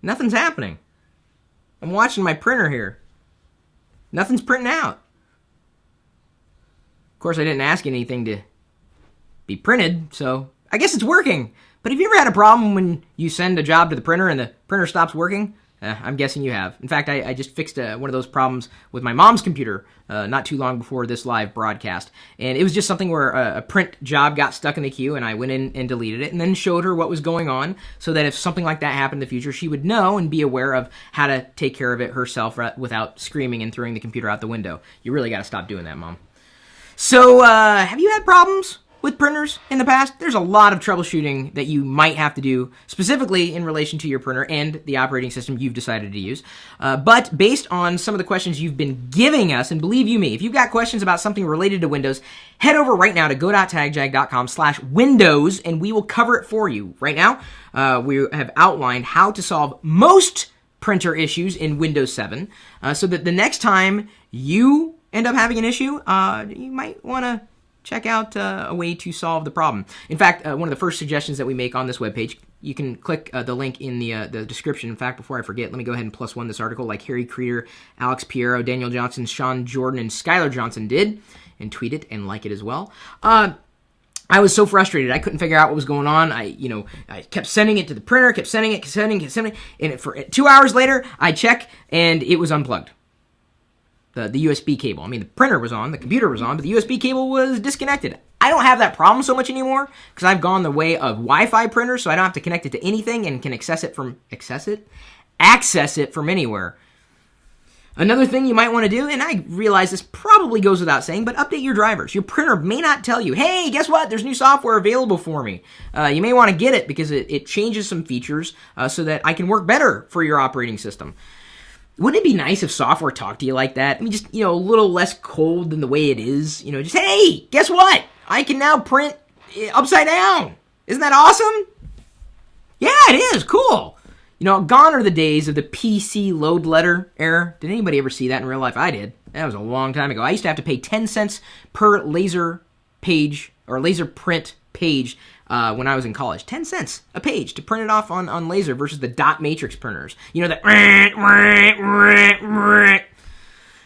Nothing's happening. I'm watching my printer here. Nothing's printing out. Of course, I didn't ask anything to be printed, so I guess it's working. But have you ever had a problem when you send a job to the printer and the printer stops working? I'm guessing you have. In fact, I just fixed one of those problems with my mom's computer not too long before this live broadcast. And it was just something where a print job got stuck in the queue, and I went in and deleted it and then showed her what was going on so that if something like that happened in the future, she would know and be aware of how to take care of it herself without screaming and throwing the computer out the window. You really got to stop doing that, Mom. So, have you had problems with printers in the past? There's a lot of troubleshooting that you might have to do, specifically in relation to your printer and the operating system you've decided to use. But based on some of the questions you've been giving us, and believe you me, if you've got questions about something related to Windows, head over right now to go.tagjag.com/Windows, and we will cover it for you. Right now, we have outlined how to solve most printer issues in Windows 7, so that the next time you end up having an issue, you might want to check out a way to solve the problem. In fact, one of the first suggestions that we make on this webpage, you can click the link in the description. In fact, before I forget, let me go ahead and +1 this article like Harry Creeder, Alex Piero, Daniel Johnson, Sean Jordan, and Skylar Johnson did, and tweet it and like it as well. I was so frustrated. I couldn't figure out what was going on. I kept sending it to the printer, kept sending it, and for 2 hours later, I check, and it was unplugged. The USB cable. I mean, the printer was on, the computer was on, but the USB cable was disconnected. I don't have that problem so much anymore because I've gone the way of Wi-Fi printers, so I don't have to connect it to anything and can access it from anywhere. Another thing you might want to do, and I realize this probably goes without saying, but update your drivers. Your printer may not tell you, hey, guess what? There's new software available for me. You may want to get it because it changes some features so that I can work better for your operating system. Wouldn't it be nice if software talked to you like that? I mean, just, a little less cold than the way it is. Just, hey, guess what? I can now print upside down. Isn't that awesome? Yeah, it is. Cool. Gone are the days of the PC load letter error. Did anybody ever see that in real life? I did. That was a long time ago. I used to have to pay 10 cents per laser page or laser print page when I was in college. 10 cents a page to print it off on laser versus the dot matrix printers.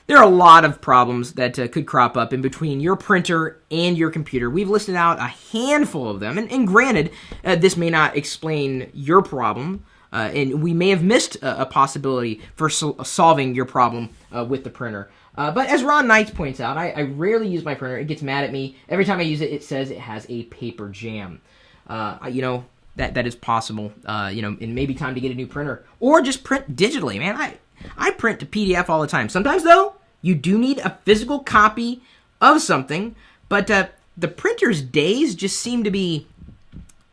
There are a lot of problems that could crop up in between your printer and your computer. We've listed out a handful of them, and granted, this may not explain your problem, and we may have missed a possibility for solving your problem with the printer. But as Ron Knights points out, I rarely use my printer. It gets mad at me. Every time I use it, it says it has a paper jam. That is possible. It may be time to get a new printer. Or just print digitally, man. I print to PDF all the time. Sometimes, though, you do need a physical copy of something. But the printer's days just seem to be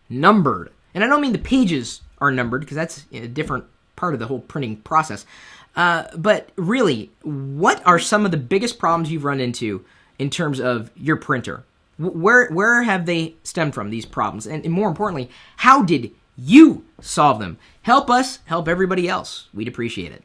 numbered. And I don't mean the pages are numbered, because that's a different part of the whole printing process. But really, what are some of the biggest problems you've run into in terms of your printer? Where have they stemmed from, these problems? And more importantly, how did you solve them? Help us help everybody else. We'd appreciate it.